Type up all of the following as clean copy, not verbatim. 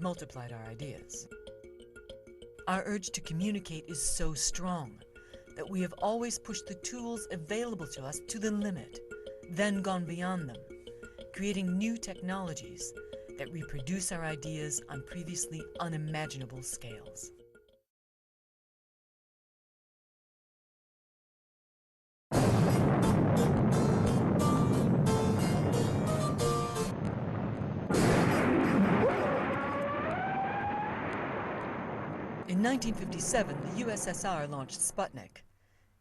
multiplied our ideas. Our urge to communicate is so strong that we have always pushed the tools available to us to the limit, then gone beyond them, creating new technologies that reproduce our ideas on previously unimaginable scales. In 1957, the USSR launched Sputnik.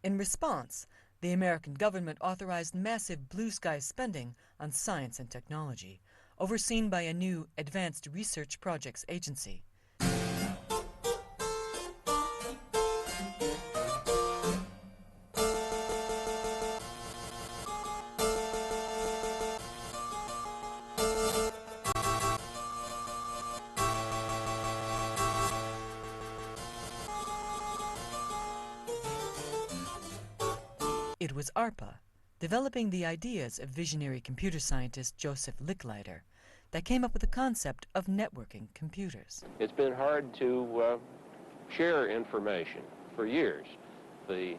In response, the American government authorized massive blue sky spending on science and technology, overseen by a new Advanced Research Projects Agency. It was ARPA, developing the ideas of visionary computer scientist Joseph Licklider, that came up with the concept of networking computers. It's been hard to share information for years. The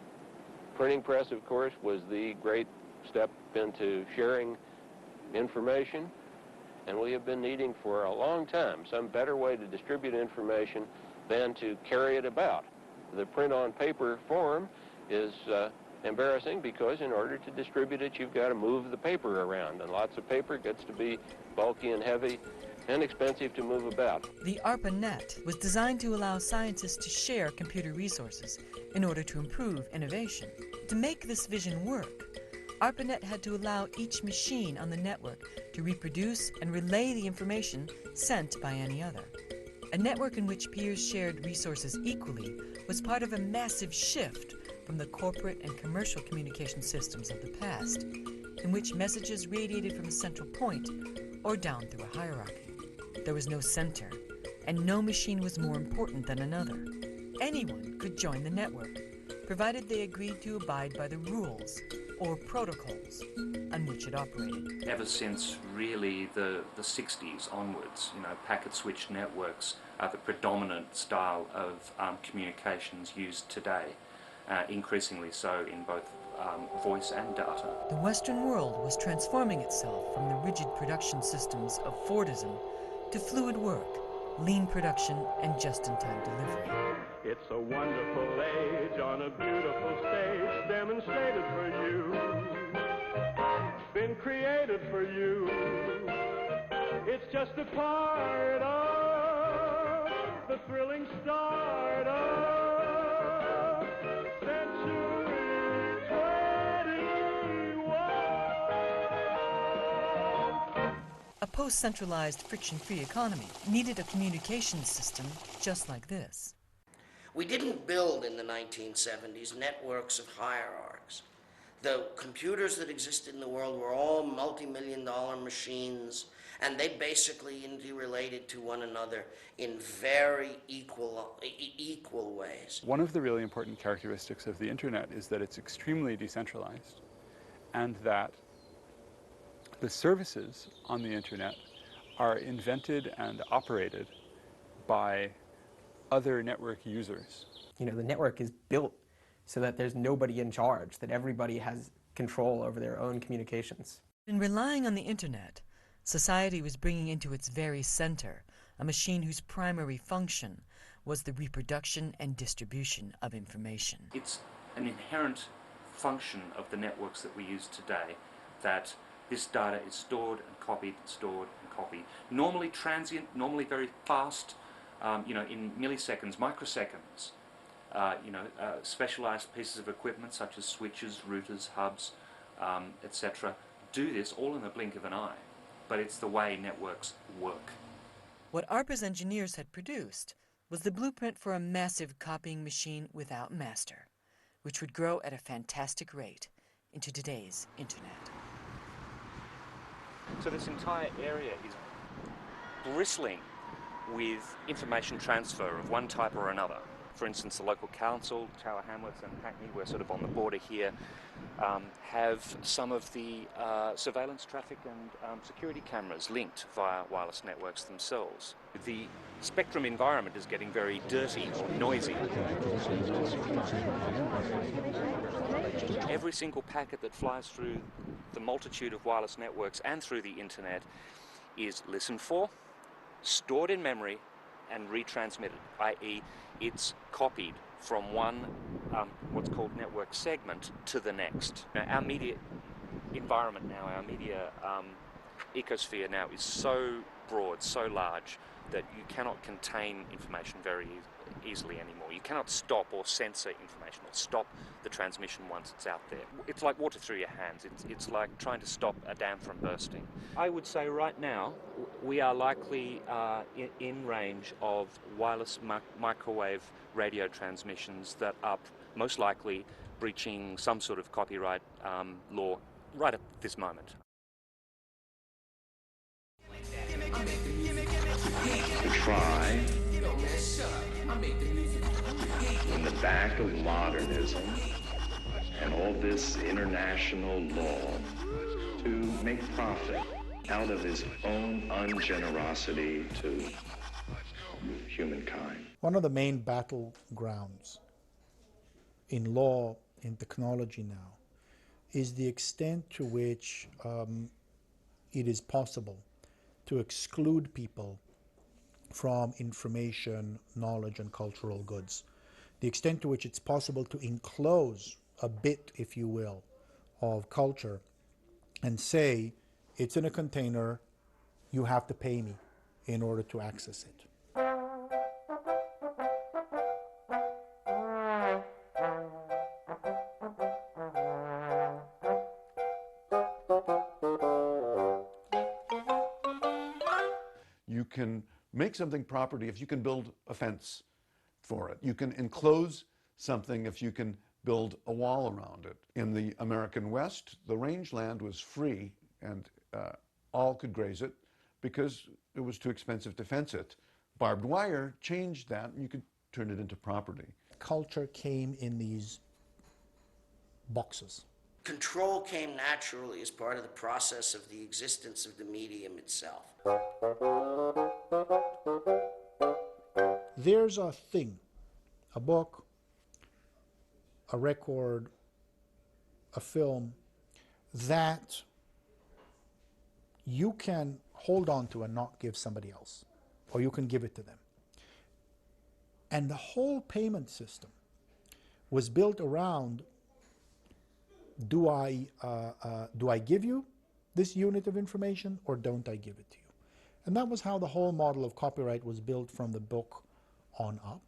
printing press, of course, was the great step into sharing information, and we have been needing for a long time some better way to distribute information than to carry it about. The print on paper form is embarrassing because in order to distribute it, you've got to move the paper around, and lots of paper gets to be bulky and heavy and expensive to move about. The ARPANET was designed to allow scientists to share computer resources in order to improve innovation. To make this vision work, ARPANET had to allow each machine on the network to reproduce and relay the information sent by any other. A network in which peers shared resources equally was part of a massive shift from the corporate and commercial communication systems of the past, in which messages radiated from a central point or down through a hierarchy. There was no center, and no machine was more important than another. Anyone could join the network, provided they agreed to abide by the rules or protocols on which it operated. Ever since really the 60s onwards, packet switched networks are the predominant style of communications used today. Increasingly so in both voice and data. The Western world was transforming itself from the rigid production systems of Fordism to fluid work, lean production, and just-in-time delivery. It's a wonderful age on a beautiful stage demonstrated for you, been created for you. It's just a part of the thrilling start of a post-centralized, friction-free economy needed a communications system just like this. We didn't build in the 1970s networks of hierarchs. The computers that existed in the world were all multi-million-dollar machines, and they basically interrelated to one another in very equal ways. One of the really important characteristics of the internet is that it's extremely decentralized, and that the services on the internet are invented and operated by other network users. The network is built so that there's nobody in charge, that everybody has control over their own communications. In relying on the internet, society was bringing into its very center a machine whose primary function was the reproduction and distribution of information. It's an inherent function of the networks that we use today that this data is stored and copied, normally transient, normally very fast, in milliseconds, microseconds. Specialized pieces of equipment such as switches, routers, hubs, etc. do this all in the blink of an eye, but it's the way networks work. What ARPA's engineers had produced was the blueprint for a massive copying machine without master, which would grow at a fantastic rate into today's internet. So this entire area is bristling with information transfer of one type or another. for instance, the local council, Tower Hamlets and Hackney, we're sort of on the border here, have some of the surveillance traffic and security cameras linked via wireless networks themselves. The spectrum environment is getting very dirty or noisy. Every single packet that flies through the multitude of wireless networks and through the internet is listened for, stored in memory, and retransmitted, i.e. it's copied from one what's called network segment to the next. Now, our media environment now, our media ecosphere now is so broad, so large, that you cannot contain information very easily anymore. You cannot stop or censor information or stop the transmission once it's out there. It's like water through your hands. It's like trying to stop a dam from bursting. I would say right now we are likely in range of wireless microwave radio transmissions that are most likely breaching some sort of copyright law right at this moment. Try in the back of modernism and all this international law to make profit out of his own ungenerosity to humankind. One of the main battlegrounds in law, in technology now, is the extent to which it is possible to exclude people from information, knowledge, and cultural goods. The extent to which it's possible to enclose a bit, if you will, of culture and say, it's in a container, you have to pay me in order to access it. You can make something property if you can build a fence for it. You can enclose something if you can build a wall around it. In the American West, the rangeland was free and all could graze it because it was too expensive to fence it. Barbed wire changed that and you could turn it into property. Culture came in these boxes. Control came naturally as part of the process of the existence of the medium itself. There's a thing, a book, a record, a film, that you can hold on to and not give somebody else, or you can give it to them. And the whole payment system was built around, do I give you this unit of information or don't I give it to you? And that was how the whole model of copyright was built from the book on up.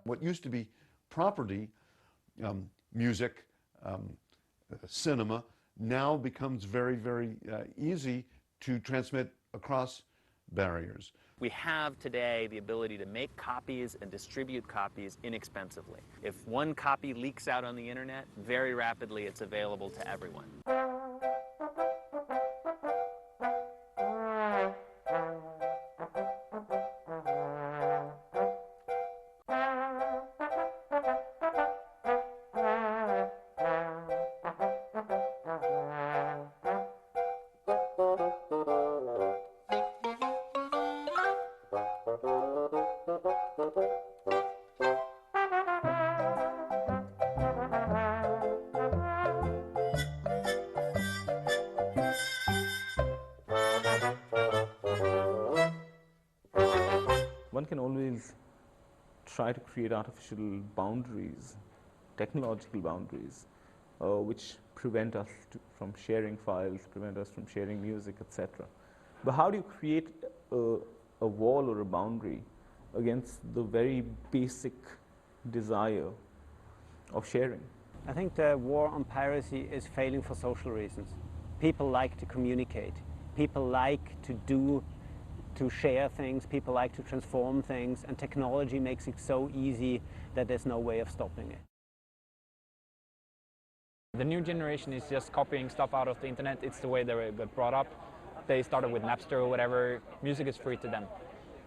What used to be property, music, cinema, now becomes very, very easy to transmit across barriers. We have today the ability to make copies and distribute copies inexpensively. If one copy leaks out on the internet, very rapidly it's available to everyone. One can always try to create artificial boundaries, technological boundaries, which prevent us from sharing files, prevent us from sharing music, etc. But how do you create a wall or a boundary against the very basic desire of sharing? I think the war on piracy is failing for social reasons. People like to communicate. People like to share things. People like to transform things. And technology makes it so easy that there's no way of stopping it. The new generation is just copying stuff out of the internet. It's the way they were brought up. They started with Napster or whatever. Music is free to them.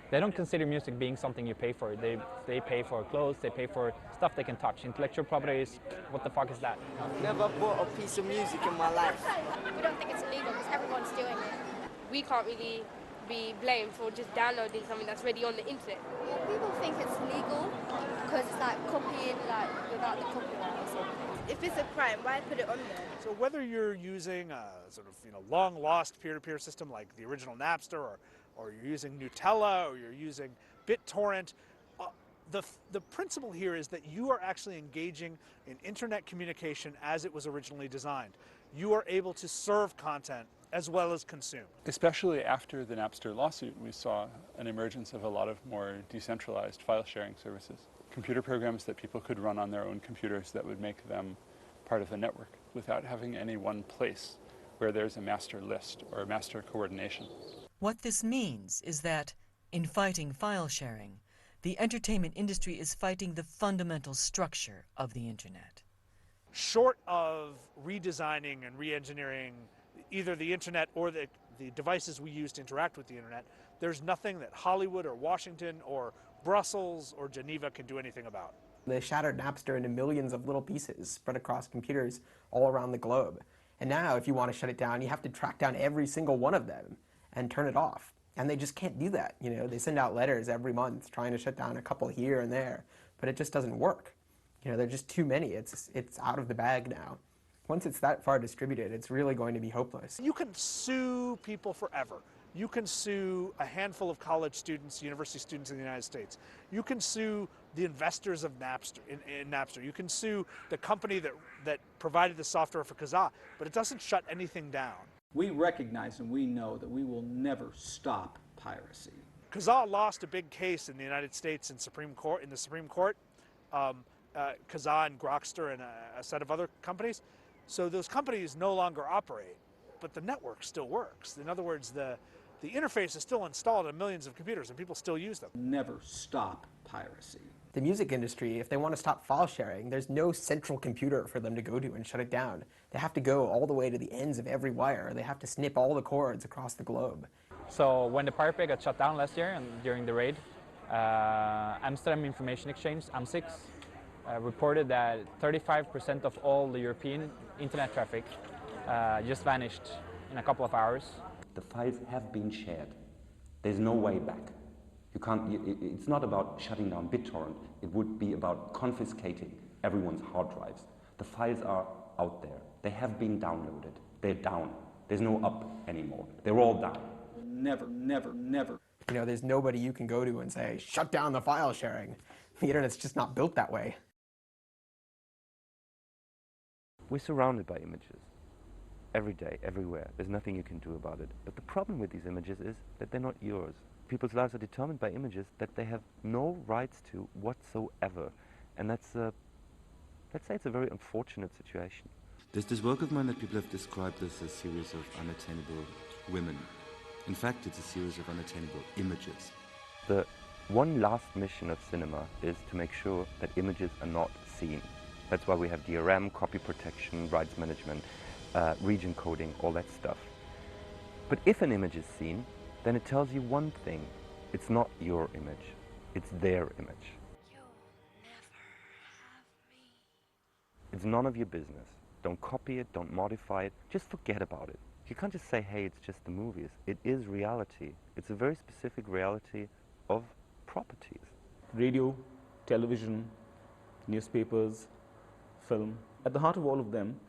They don't consider music being something you pay for. They pay for clothes, they pay for stuff they can touch. Intellectual property is, what the fuck is that? Never bought a piece of music in my life. We don't think it's illegal because everyone's doing it. We can't really be blamed for just downloading something that's already on the internet. Well, people think it's legal because it's like copying without the copyright or something. If it's a crime, why put it on there? So whether you're using a sort of long lost peer-to-peer system like the original Napster, or you're using Nutella, or you're using BitTorrent, the principle here is that you are actually engaging in internet communication as it was originally designed. You are able to serve content as well as consume. Especially after the Napster lawsuit, we saw an emergence of a lot of more decentralized file sharing services. Computer programs that people could run on their own computers that would make them part of the network without having any one place where there's a master list or a master coordination. What this means is that, in fighting file sharing, the entertainment industry is fighting the fundamental structure of the internet. Short of redesigning and re-engineering either the internet or the devices we use to interact with the internet, there's nothing that Hollywood or Washington or Brussels or Geneva can do anything about. They shattered Napster into millions of little pieces spread across computers all around the globe. And now, if you want to shut it down, you have to track down every single one of them and turn it off. And they just can't do that. They send out letters every month trying to shut down a couple here and there, but it just doesn't work. There are just too many. It's out of the bag now. Once it's that far distributed, it's really going to be hopeless. You can sue people forever. You can sue a handful of college students, university students in the United States. You can sue the investors of Napster, in Napster. You can sue the company that provided the software for Kazaa, but it doesn't shut anything down. We recognize and we know that we will never stop piracy. Kazaa lost a big case in the United States in the Supreme Court. Kazaa and Grokster and a set of other companies. So those companies no longer operate, but the network still works. In other words, the interface is still installed on millions of computers and people still use them. Never stop piracy. The music industry, if they want to stop file sharing, there's no central computer for them to go to and shut it down. They have to go all the way to the ends of every wire. They have to snip all the cords across the globe. So when the Pirate Bay got shut down last year and during the raid, Amsterdam Information Exchange, AMSIX, reported that 35% of all the European internet traffic just vanished in a couple of hours. The files have been shared. There's no way back. It's not about shutting down BitTorrent. It would be about confiscating everyone's hard drives. The files are out there. They have been downloaded. They're down. There's no up anymore. They're all down. Never, never, never. There's nobody you can go to and say, shut down the file sharing. The internet's just not built that way. We're surrounded by images. Every day, everywhere. There's nothing you can do about it. But the problem with these images is that they're not yours. People's lives are determined by images that they have no rights to whatsoever. And let's say it's a very unfortunate situation. There's this work of mine that people have described as a series of unattainable women. In fact, it's a series of unattainable images. The one last mission of cinema is to make sure that images are not seen. That's why we have DRM, copy protection, rights management, region coding, all that stuff. But if an image is seen, then it tells you one thing. It's not your image, it's their image. You'll never have me. It's none of your business. Don't copy it, don't modify it, just forget about it. You can't just say, hey, it's just the movies. It is reality. It's a very specific reality of properties. Radio, television, newspapers, film. At the heart of all of them,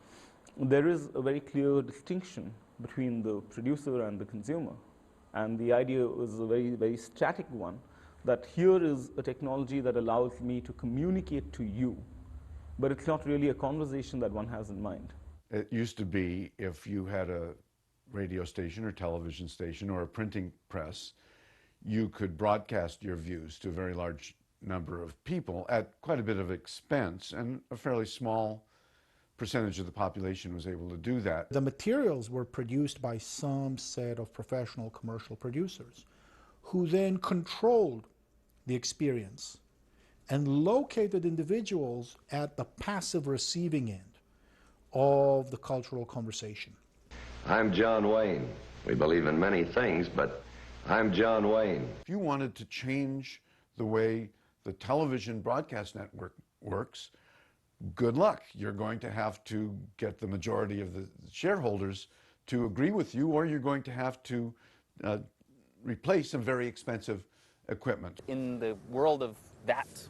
there is a very clear distinction between the producer and the consumer. And the idea is a very, very static one, that here is a technology that allows me to communicate to you, but it's not really a conversation that one has in mind. It used to be if you had a radio station or television station or a printing press, you could broadcast your views to a very large number of people at quite a bit of expense, and a fairly small percentage of the population was able to do that. The materials were produced by some set of professional commercial producers who then controlled the experience and located individuals at the passive receiving end of the cultural conversation. I'm John Wayne. We believe in many things, but I'm John Wayne. If you wanted to change the way the television broadcast network works, good luck. You're going to have to get the majority of the shareholders to agree with you, or you're going to have to replace some very expensive equipment. In the world of that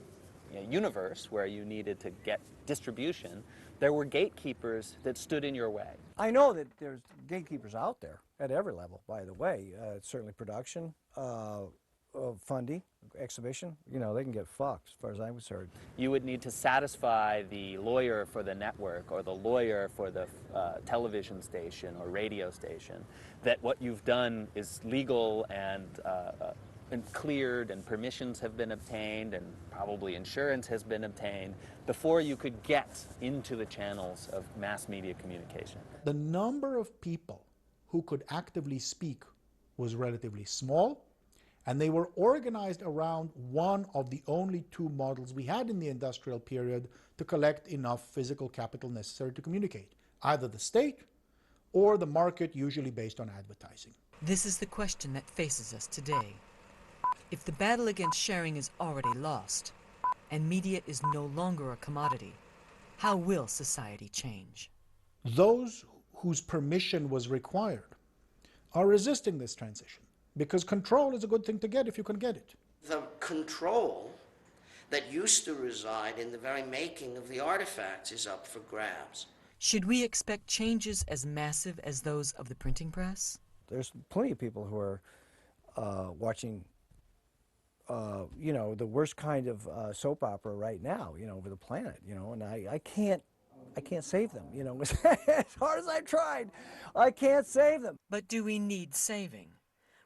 universe where you needed to get distribution, there were gatekeepers that stood in your way. I know that there's gatekeepers out there at every level, by the way. Certainly production, funding, exhibition, you know, they can get fucked as far as I'm concerned. You would need to satisfy the lawyer for the network or the lawyer for the television station or radio station that what you've done is legal and cleared and permissions have been obtained and probably insurance has been obtained before you could get into the channels of mass media communication. The number of people who could actively speak was relatively small, and they were organized around one of the only two models we had in the industrial period to collect enough physical capital necessary to communicate, either the state or the market, usually based on advertising. This is the question that faces us today. If the battle against sharing is already lost, and media is no longer a commodity, how will society change? Those whose permission was required are resisting this transition, because control is a good thing to get if you can get it. The control that used to reside in the very making of the artifacts is up for grabs. Should we expect changes as massive as those of the printing press? There's plenty of people who are watching you know, the worst kind of soap opera right now, you know, over the planet, you know, and I can't save them, you know, as hard as I've tried, I can't save them. But do we need saving?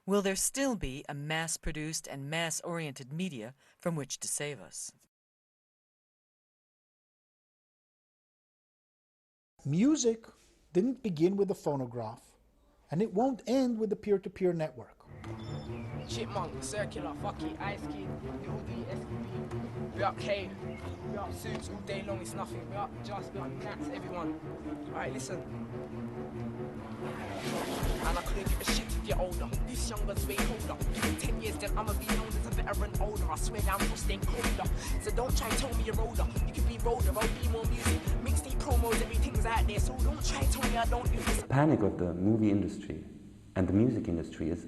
Will there still be a mass-produced and mass-oriented media from which to save us? Music didn't begin with the phonograph, and it won't end with the peer-to-peer network. Chipmunk, Circular, Fucky, Ice Kid, Little D, SPB, we up K, we up Suits all day long, it's nothing, we up Just, we up Cats, everyone. Alright, listen. And I couldn't give a shit if you're older. This younger's way older. Give it 10 years, then I'ma be known as a veteran older. I swear down for staying colder. So don't try and tell me you're older. You could be older, I'll be more music. Mixtape promos, everything's out there. So don't try and tell me I don't do this. The panic of the movie industry and the music industry is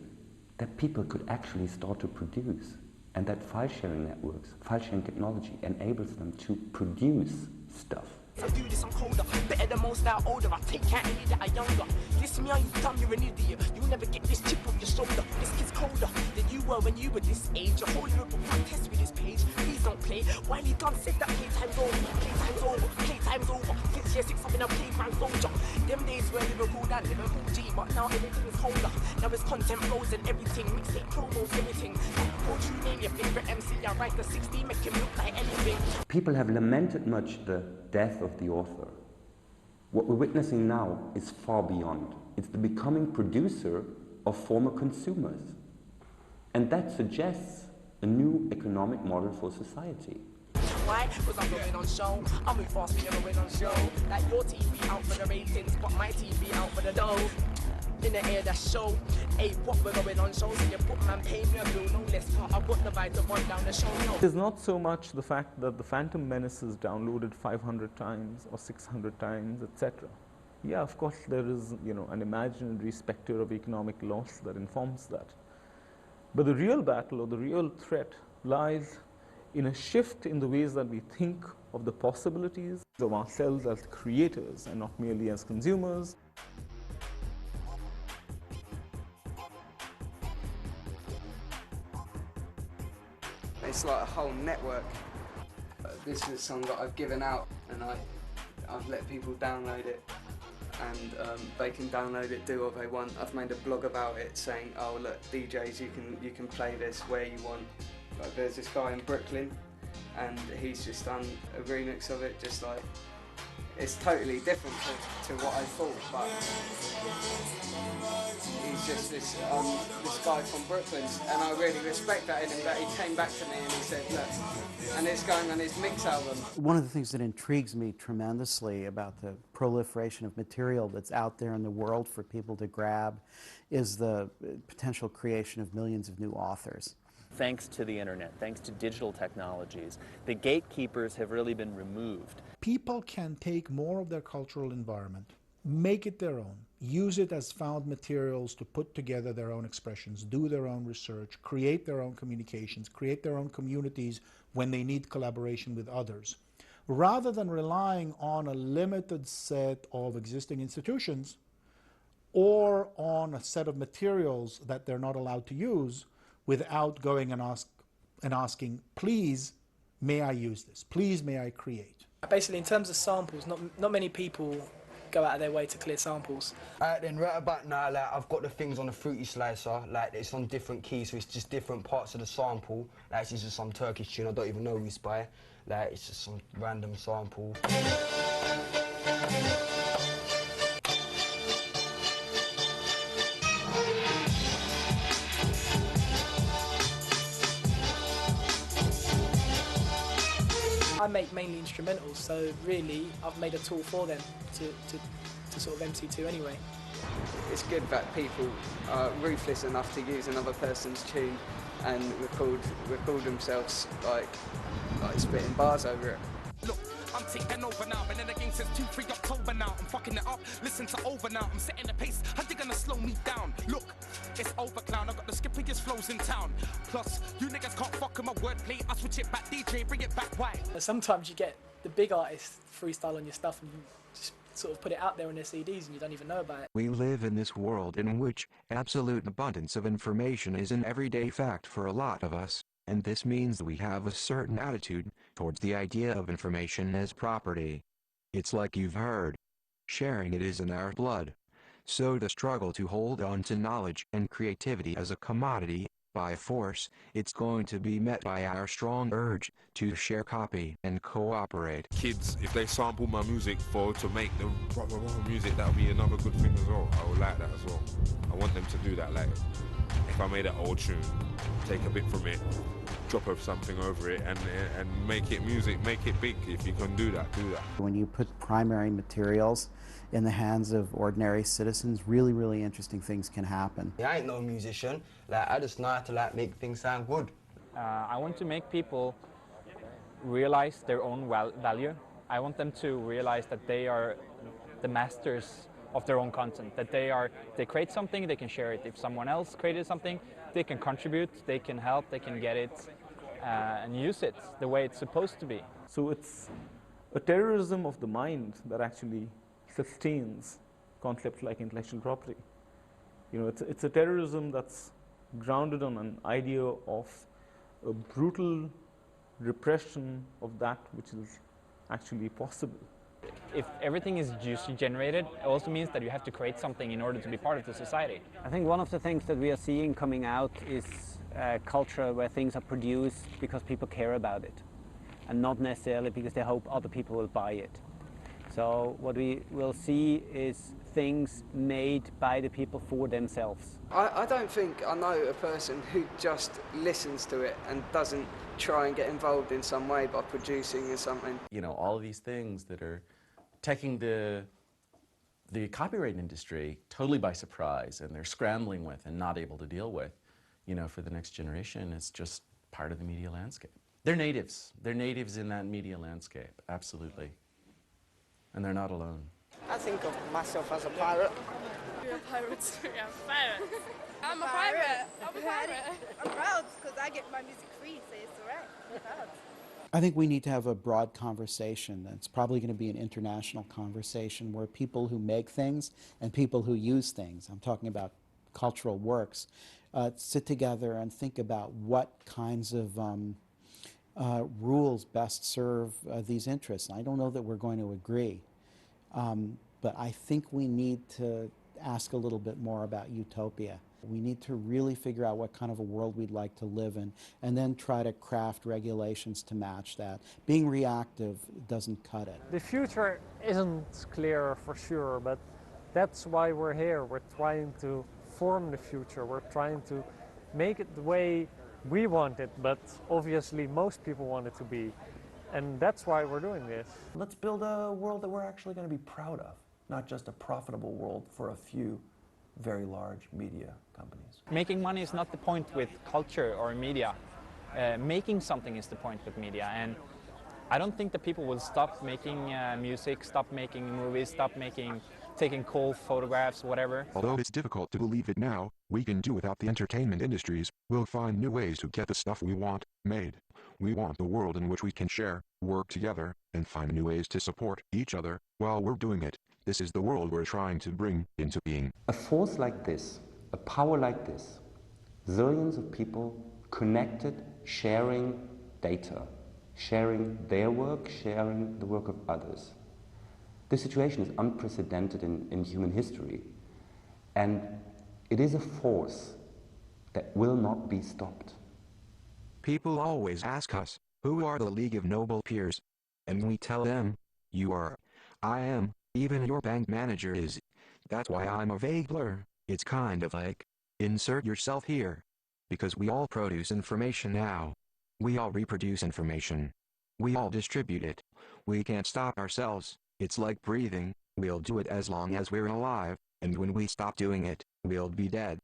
that people could actually start to produce, and that file-sharing networks, file-sharing technology enables them to produce stuff. I do this, I'm colder, better than most that are older. I take out any that are younger. Listen me, are you dumb? You're an idiot. You'll never get this chip on your shoulder. This kid's colder than you were when you were this age. A whole little contest with this page. Please don't play. Wiley Gunn said that playtime's over. Playtime's over. Playtime's over. Since year 6 I've been a playground soldier. Them days were Liverpool and Liverpool G, but now everything is colder. Now it's content flows and everything. Mixtape promos, everything. Don't you name your favorite MC? I write the 60, make him look like anything. People have lamented much the death of the author. What we're witnessing now is far beyond. It's the becoming producer of former consumers. And that suggests a new economic model for society. Why? Because I'm going on show. I move fast, we never win on show. Like your TV out for the ratings, but my TV out for the dough. In the air, that's show. Hey, what we're going on show? So you put man pay me a bill, no less. I've got the vibe to run down the show. No. It is not so much the fact that the Phantom Menace is downloaded 500 times or 600 times, etc. Yeah, of course there is, you know, an imaginary specter of economic loss that informs that. But the real battle or the real threat lies in a shift in the ways that we think of the possibilities of ourselves as creators and not merely as consumers. It's like a whole network. This is a song that I've given out and I've let people download it, and they can download it, do what they want. I've made a blog about it saying, oh look, DJs, you can play this where you want. Like, there's this guy in Brooklyn, and he's just done a remix of it, just like, it's totally different to what I thought, but he's just this guy from Brooklyn, and I really respect that in him, that he came back to me and he said, look, and it's going on his mix album. One of the things that intrigues me tremendously about the proliferation of material that's out there in the world for people to grab is the potential creation of millions of new authors. Thanks to the internet, thanks to digital technologies, the gatekeepers have really been removed. People can take more of their cultural environment, make it their own, use it as found materials to put together their own expressions, do their own research, create their own communications, create their own communities when they need collaboration with others. Rather than relying on a limited set of existing institutions or on a set of materials that they're not allowed to use without going and asking, please, may I use this? Please, may I create? Basically, in terms of samples, not many people go out of their way to clear samples. Then right about now, like, I've got the things on the fruity slicer, like it's on different keys, so it's just different parts of the sample. Like it's just some Turkish tune I don't even know who's by. Like it's just some random sample. I make mainly instrumentals, so really I've made a tool for them to sort of MC2 anyway. It's good that people are ruthless enough to use another person's tune and record themselves like spitting bars over it. Look, I'm taking over now, been in the game since 2-3 October now. I'm fucking it up, listen to over now. I'm setting the pace, how you gonna slow me down? Look, it's over clown, I got the skippiest flows in town. Plus, you niggas can't fuck with my wordplay. I switch it back, DJ, bring it back, why? Sometimes you get the big artists freestyle on your stuff and you just sort of put it out there on their CDs and you don't even know about it. We live in this world in which absolute abundance of information is an everyday fact for a lot of us. And this means we have a certain attitude towards the idea of information as property. It's like you've heard. Sharing it is in our blood. So the struggle to hold on to knowledge and creativity as a commodity, by force, it's going to be met by our strong urge to share, copy, and cooperate. Kids, if they sample my music to make the proper music, that would be another good thing as well. I would like that as well. I want them to do that. Like, if I made an old tune, take a bit from it, drop something over it, and make it music, make it big. If you can do that, do that. When you put primary materials in the hands of ordinary citizens, really, really interesting things can happen. I ain't no musician. Like, I just know how to like make things sound good. I want to make people realize their own value. I want them to realize that they are the masters of their own content, that they create something, they can share it. If someone else created something, they can contribute, they can help, they can get it and use it the way it's supposed to be. So it's a terrorism of the mind that actually sustains concepts like intellectual property. You know, it's a terrorism that's grounded on an idea of a brutal repression of that which is actually possible. If everything is juicy generated, it also means that you have to create something in order to be part of the society. I think one of the things that we are seeing coming out is a culture where things are produced because people care about it, and not necessarily because they hope other people will buy it. So what we will see is things made by the people for themselves. I don't think I know a person who just listens to it and doesn't try and get involved in some way by producing something. You know, all of these things that are taking the copyright industry totally by surprise, and they're scrambling with and not able to deal with, you know, for the next generation. It's just part of the media landscape. They're natives. They're natives in that media landscape, absolutely. And they're not alone. I think of myself as a pirate. You're a pirate. Yeah, pirate. I'm a pirate. I'm a pirate. I'm proud because I get my music free, so it's all right. I'm proud. I think we need to have a broad conversation. It's probably going to be an international conversation where people who make things and people who use things, I'm talking about cultural works, sit together and think about what kinds of rules best serve these interests. I don't know that we're going to agree, But I think we need to ask a little bit more about utopia. We need to really figure out what kind of a world we'd like to live in, and then try to craft regulations to match that. Being reactive doesn't cut it. The future isn't clear for sure, but that's why we're here. We're trying to form the future. We're trying to make it the way we want it, but obviously most people want it to be. And that's why we're doing this. Let's build a world that we're actually going to be proud of, not just a profitable world for a few very large media companies. Making money is not the point with culture or media. Making something is the point with media. And I don't think that people will stop making music, stop making movies, stop taking cool photographs, whatever. Although it's difficult to believe it now, we can do without the entertainment industries. We'll find new ways to get the stuff we want made. We want a world in which we can share, work together, and find new ways to support each other while we're doing it. This is the world we're trying to bring into being. A force like this, a power like this, zillions of people connected, sharing data, sharing their work, sharing the work of others. This situation is unprecedented in human history, and it is a force that will not be stopped. People always ask us, who are the League of Noble Peers? And we tell them, you are, I am, even your bank manager is. That's why I'm a vague blur. It's kind of like, insert yourself here. Because we all produce information now. We all reproduce information. We all distribute it. We can't stop ourselves. It's like breathing. We'll do it as long as we're alive, and when we stop doing it, we'll be dead.